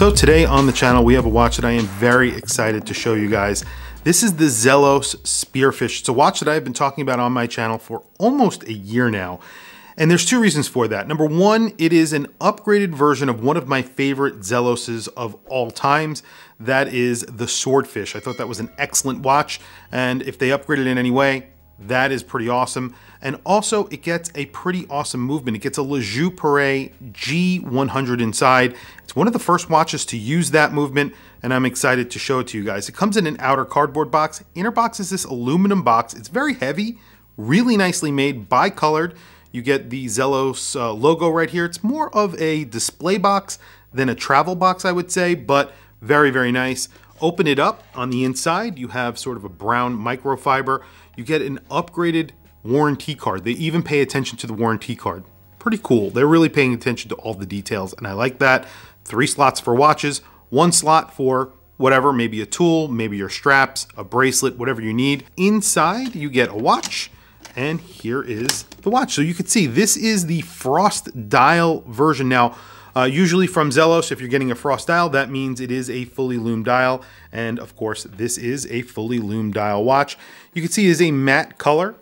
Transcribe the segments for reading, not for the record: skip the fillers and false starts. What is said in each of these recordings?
So today on the channel, we have a watch that I am very excited to show you guys. This is the Zelos Spearfish. It's a watch that I've been talking about on my channel for almost a year now. And there's two reasons for that. Number one, it is an upgraded version of one of my favorite Zeloses of all times. That is the Swordfish. I thought that was an excellent watch. And if they upgraded in any way, that is pretty awesome. And also it gets a pretty awesome movement. It gets a Joux Perret G100 inside. It's one of the first watches to use that movement, and I'm excited to show it to you guys. It comes in an outer cardboard box. Inner box is this aluminum box. It's very heavy, really nicely made, bi-colored. You get the Zelos logo right here. It's more of a display box than a travel box, I would say, but very, very nice. Open it up. On the inside, you have sort of a brown microfiber. You get an upgraded warranty card. They even pay attention to the warranty card. Pretty cool. They're really paying attention to all the details, and I like that. 3 slots for watches, 1 slot for whatever, maybe a tool, maybe your straps, a bracelet, whatever you need. Inside, you get a watch, and here is the watch. So you can see this is the frost dial version. Now, usually from Zelos, if you're getting a frost dial, that means it is a fully lume dial. And of course, this is a fully lume dial watch. You can see it is a matte color.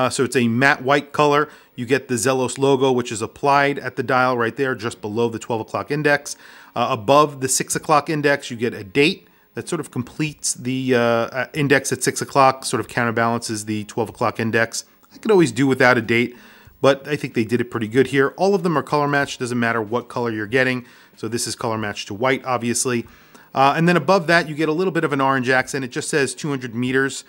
So it's a matte white color. You get the Zelos logo, which is applied at the dial right there, just below the 12 o'clock index. Above the 6 o'clock index, you get a date that sort of completes the index at 6 o'clock, sort of counterbalances the 12 o'clock index. I could always do without a date, but I think they did it pretty good here. All of them are color matched. Doesn't matter what color you're getting. So this is color matched to white, obviously. And then above that, you get a little bit of an orange accent. It just says 200 meters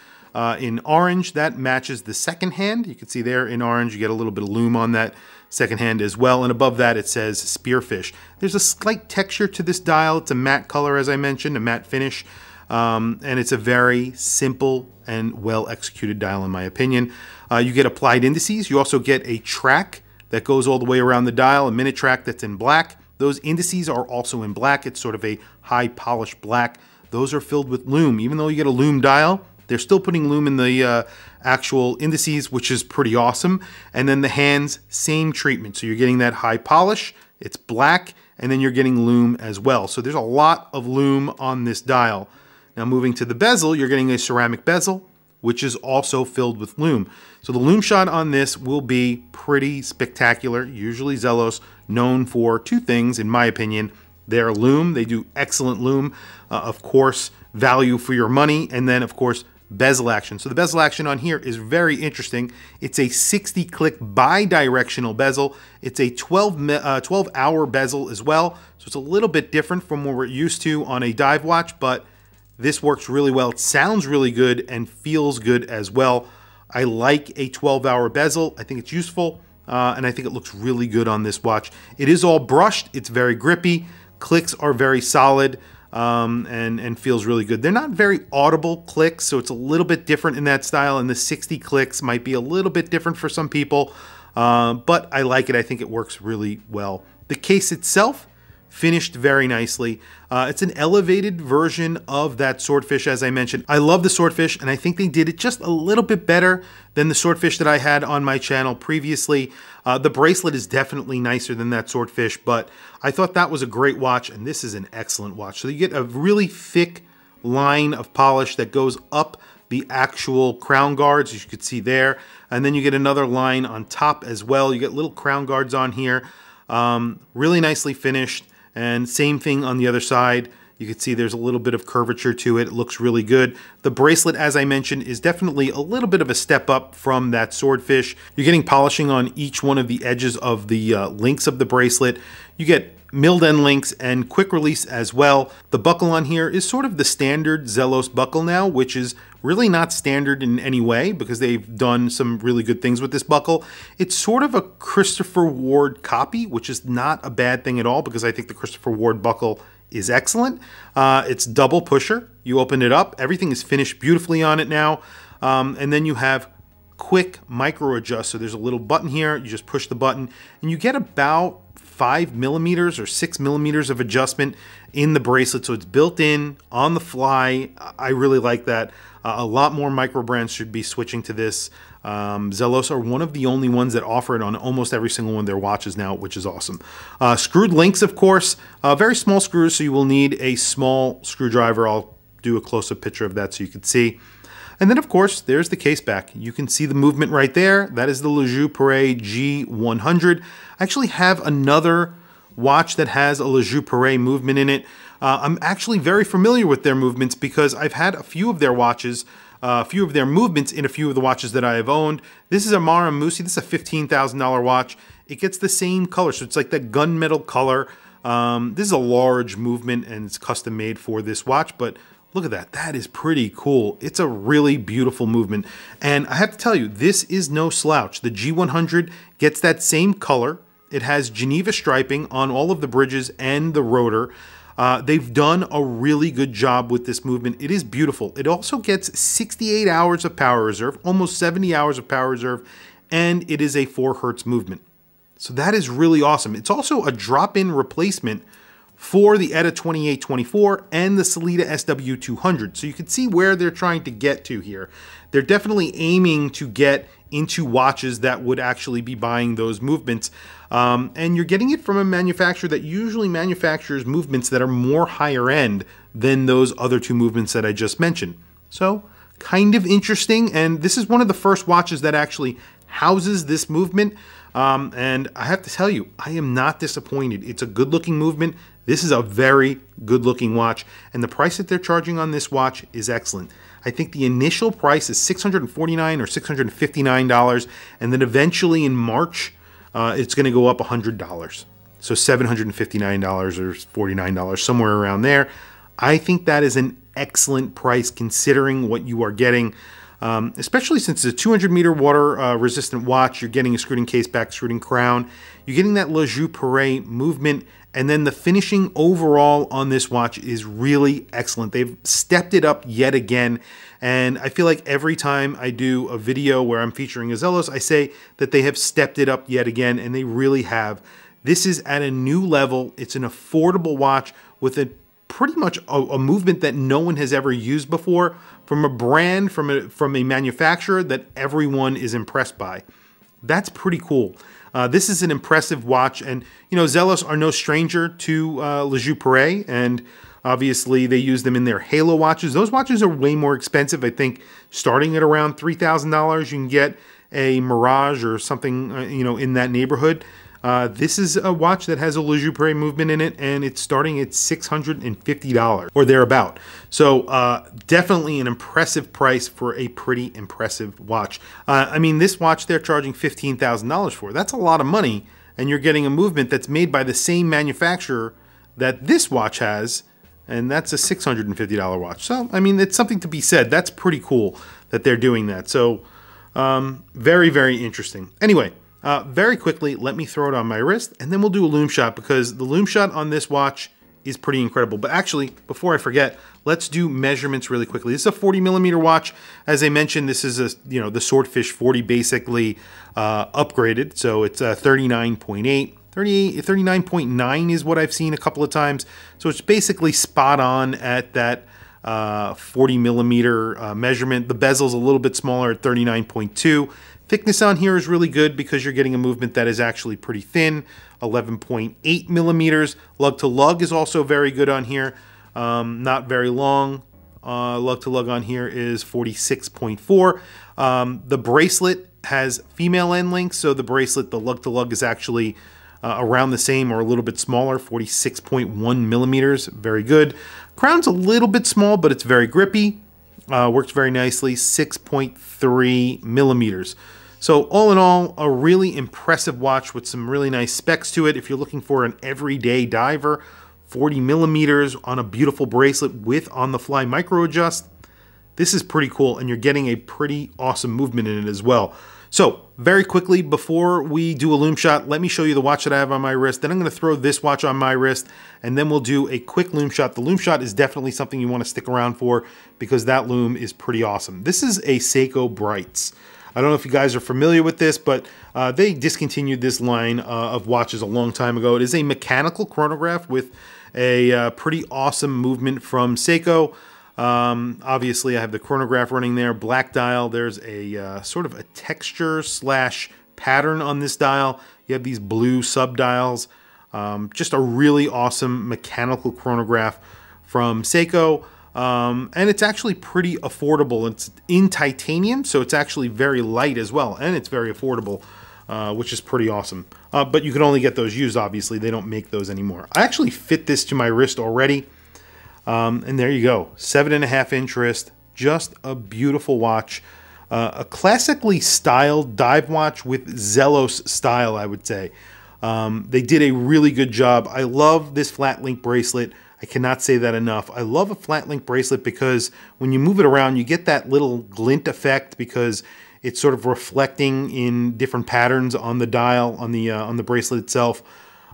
in orange. That matches the second hand. You can see there in orange, you get a little bit of lume on that second hand as well. And above that, it says Spearfish. There's a slight texture to this dial. It's a matte color, as I mentioned, a matte finish. And it's a very simple and well executed dial, in my opinion. You get applied indices. You also get a track that goes all the way around the dial, a minute track that's in black. Those indices are also in black. It's sort of a high polished black. Those are filled with lume. Even though you get a lume dial, they're still putting lume in the actual indices, which is pretty awesome. And then the hands, same treatment. So you're getting that high polish, it's black, and then you're getting lume as well. So there's a lot of lume on this dial. Now moving to the bezel, you're getting a ceramic bezel, which is also filled with lume. So the Loom Shot on this will be pretty spectacular. Usually Zelos known for 2 things, in my opinion. They're lume, they do excellent lume. Of course, value for your money, and then of course, bezel action. So the bezel action on here is very interesting. It's a 60-click bi-directional bezel. It's a 12-hour bezel as well. So it's a little bit different from what we're used to on a dive watch, but this works really well. It sounds really good and feels good as well. I like a 12-hour bezel. I think it's useful, and I think it looks really good on this watch. It is all brushed. It's very grippy. Clicks are very solid, and feels really good. They're not very audible clicks, so it's a little bit different in that style, and the 60 clicks might be a little bit different for some people, but I like it. I think it works really well. The case itself, finished very nicely. It's an elevated version of that Swordfish, as I mentioned. I love the Swordfish, and I think they did it just a little bit better than the Swordfish that I had on my channel previously. The bracelet is definitely nicer than that Swordfish, but I thought that was a great watch, and this is an excellent watch. So you get a really thick line of polish that goes up the actual crown guards, as you could see there, and then you get another line on top as well. You get little crown guards on here, really nicely finished. And same thing on the other side. You can see there's a little bit of curvature to it. It looks really good. The bracelet, as I mentioned, is definitely a little bit of a step up from that Swordfish. You're getting polishing on each one of the edges of the links of the bracelet. You get milled end links and quick release as well. The buckle on here is sort of the standard Zelos buckle now, which is really not standard in any way because they've done some really good things with this buckle. It's sort of a Christopher Ward copy, which is not a bad thing at all because I think the Christopher Ward buckle is excellent. It's double pusher. You open it up. Everything is finished beautifully on it now. And then you have quick micro adjust. So there's a little button here. You just push the button and you get about 5mm or 6mm of adjustment in the bracelet, so it's built in on the fly. I really like that. A lot more micro brands should be switching to this. Zelos are one of the only ones that offer it on almost every single one of their watches now, which is awesome. Screwed links, of course, very small screws, so you will need a small screwdriver. I'll do a close-up picture of that so you can see. And then, of course, there's the case back. You can see the movement right there. That is the Joux Perret G100. I actually have another watch that has a Joux Perret movement in it. I'm actually very familiar with their movements because I've had a few of their watches, a few of their movements in a few of the watches that I have owned. This is a Mara Musi. This is a $15,000 watch. It gets the same color, so it's like that gunmetal color. This is a large movement and it's custom made for this watch, but look at that. That is pretty cool. It's a really beautiful movement. And I have to tell you, this is no slouch. The G100 gets that same color. It has Geneva striping on all of the bridges and the rotor. They've done a really good job with this movement. It is beautiful. It also gets 68 hours of power reserve, almost 70 hours of power reserve, and it is a 4 Hertz movement. So that is really awesome. It's also a drop-in replacement for the ETA 2824 and the Sellita SW200. So you can see where they're trying to get to here. They're definitely aiming to get into watches that would actually be buying those movements. And you're getting it from a manufacturer that usually manufactures movements that are more higher end than those other two movements that I just mentioned. So kind of interesting. And this is one of the first watches that actually houses this movement. And I have to tell you, I am not disappointed. It's a good looking movement. This is a very good looking watch, and the price that they're charging on this watch is excellent. I think the initial price is $649 or $659, and then eventually in March, it's gonna go up $100. So $759 or $49, somewhere around there. I think that is an excellent price considering what you are getting. Especially since it's a 200-meter water-resistant watch. You're getting a screwed-in case back, screwed-in crown. You're getting that Joux Perret movement, and then the finishing overall on this watch is really excellent. They've stepped it up yet again, and I feel like every time I do a video where I'm featuring a Zelos, I say that they have stepped it up yet again, and they really have. This is at a new level. It's an affordable watch with a pretty much a movement that no one has ever used before, from a brand, from a manufacturer that everyone is impressed by. That's pretty cool. This is an impressive watch, and you know, Zelos are no stranger to Joux Perret, and obviously they use them in their Halo watches. Those watches are way more expensive. I think starting at around $3,000, you can get a Mirage or something, you know, in that neighborhood. This is a watch that has a Joux Perret movement in it, and it's starting at $650 or thereabout. So definitely an impressive price for a pretty impressive watch. I mean, this watch they're charging $15,000 for. That's a lot of money, and you're getting a movement that's made by the same manufacturer that this watch has, and that's a $650 watch. So, I mean, it's something to be said. That's pretty cool that they're doing that. So, very, very interesting. Anyway, very quickly, let me throw it on my wrist, and then we'll do a Loom Shot, because the Loom Shot on this watch is pretty incredible. But actually, before I forget, let's do measurements really quickly. This is a 40mm watch. As I mentioned, this is the Swordfish 40 basically upgraded. So it's 39.8. 39.9 is what I've seen a couple of times. So it's basically spot on at that 40mm measurement. The bezel's a little bit smaller at 39.2. Thickness on here is really good because you're getting a movement that is actually pretty thin, 11.8 millimeters. Lug to lug is also very good on here, not very long. Lug to lug on here is 46.4. The bracelet has female end links, so the bracelet, the lug to lug is actually around the same or a little bit smaller, 46.1 millimeters, very good. Crown's a little bit small, but it's very grippy. Works very nicely, 6.3 millimeters. So all in all, a really impressive watch with some really nice specs to it. If you're looking for an everyday diver, 40 millimeters on a beautiful bracelet with on-the-fly micro adjust, this is pretty cool, and you're getting a pretty awesome movement in it as well. So very quickly, before we do a Loom Shot, let me show you the watch that I have on my wrist. Then I'm going to throw this watch on my wrist, and then we'll do a quick Loom Shot. The Loom Shot is definitely something you want to stick around for because that loom is pretty awesome. This is a Seiko Brights. I don't know if you guys are familiar with this, but they discontinued this line of watches a long time ago. It is a mechanical chronograph with a pretty awesome movement from Seiko. Obviously, I have the chronograph running there, black dial. There's a sort of a texture slash pattern on this dial. You have these blue sub-dials. Just a really awesome mechanical chronograph from Seiko. And it's actually pretty affordable. It's in titanium, so it's actually very light as well, and it's very affordable, which is pretty awesome. But you can only get those used, obviously. They don't make those anymore. I actually fit this to my wrist already. And there you go, 7.5-inch wrist, just a beautiful watch. A classically styled dive watch with Zelos style, I would say. They did a really good job. I love this flat link bracelet. I cannot say that enough. I love a flat link bracelet because when you move it around, you get that little glint effect because it's sort of reflecting in different patterns on the dial, on the bracelet itself.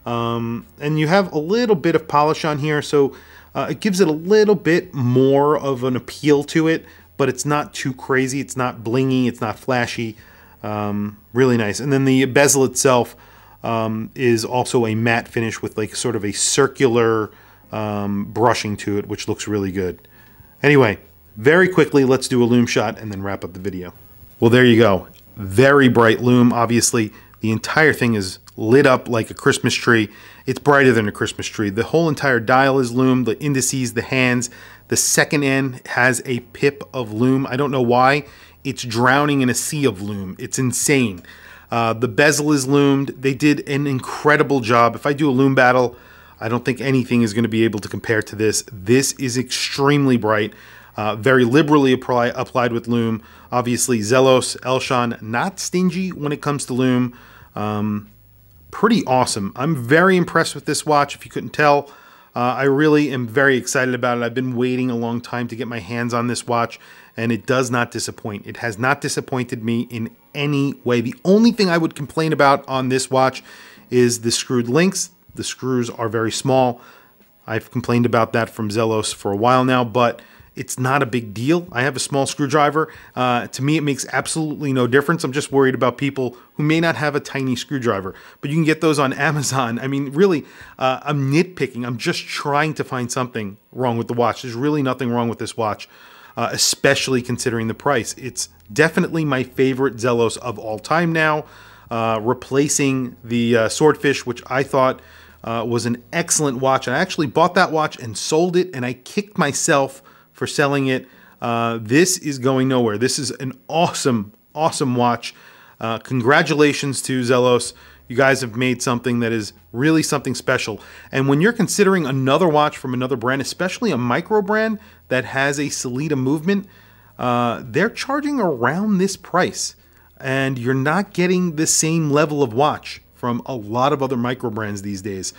And you have a little bit of polish on here, so it gives it a little bit more of an appeal to it, but it's not too crazy. It's not blingy. It's not flashy. Really nice. And then the bezel itself is also a matte finish with like sort of a circular brushing to it, which looks really good. Anyway, very quickly, let's do a Loom shot and then wrap up the video. Well, there you go. Very bright Loom. Obviously, the entire thing is lit up like a Christmas tree. It's brighter than a Christmas tree. The whole entire dial is Loom, the indices, the hands. The second end has a pip of Loom. I don't know why. It's drowning in a sea of Loom. It's insane. The bezel is loomed. They did an incredible job. If I do a Loom battle, I don't think anything is going to be able to compare to this. This is extremely bright, very liberally applied with Loom. Obviously, Zelos, Elshon, not stingy when it comes to Loom. Pretty awesome. I'm very impressed with this watch, if you couldn't tell. I really am very excited about it. I've been waiting a long time to get my hands on this watch, and it does not disappoint. It has not disappointed me in any way. The only thing I would complain about on this watch is the screwed links. The screws are very small. I've complained about that from Zelos for a while now, but it's not a big deal. I have a small screwdriver. To me, it makes absolutely no difference. I'm just worried about people who may not have a tiny screwdriver, but you can get those on Amazon. I mean, really, I'm nitpicking. I'm just trying to find something wrong with the watch. There's really nothing wrong with this watch, especially considering the price. It's definitely my favorite Zelos of all time now, replacing the Swordfish, which I thought was an excellent watch. And I actually bought that watch and sold it, and I kicked myself for selling it. This is going nowhere. This is an awesome, awesome watch. Congratulations to Zelos. You guys have made something that is really something special. And when you're considering another watch from another brand, especially a micro brand that has a Sellita movement, they're charging around this price. And you're not getting the same level of watch from a lot of other micro brands these days.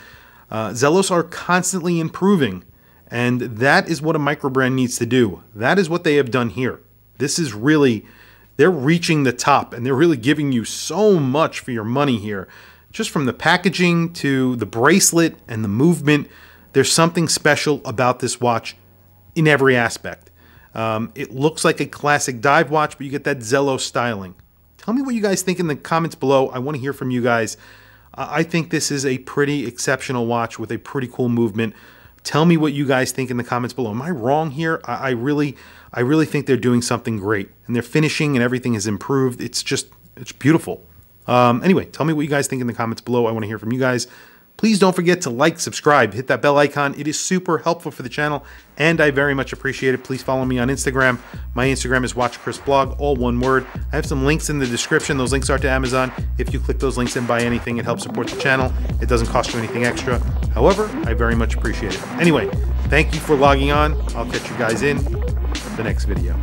Zelos are constantly improving, and that is what a micro brand needs to do. That is what they have done here. This is really, they're reaching the top, and they're really giving you so much for your money here. Just from the packaging to the bracelet and the movement, there's something special about this watch in every aspect. It looks like a classic dive watch, but you get that Zelos styling. Tell me what you guys think in the comments below. I want to hear from you guys. I think this is a pretty exceptional watch with a pretty cool movement. Tell me what you guys think in the comments below. Am I wrong here? I really think they're doing something great, and their finishing and everything has improved. It's beautiful. Anyway, tell me what you guys think in the comments below. I want to hear from you guys. Please don't forget to like, subscribe, hit that bell icon. It is super helpful for the channel, and I very much appreciate it. Please follow me on Instagram. My Instagram is WatchChrisBlog, all one word. I have some links in the description. Those links are to Amazon. If you click those links and buy anything, it helps support the channel. It doesn't cost you anything extra. However, I very much appreciate it. Anyway, thank you for logging on. I'll catch you guys in the next video.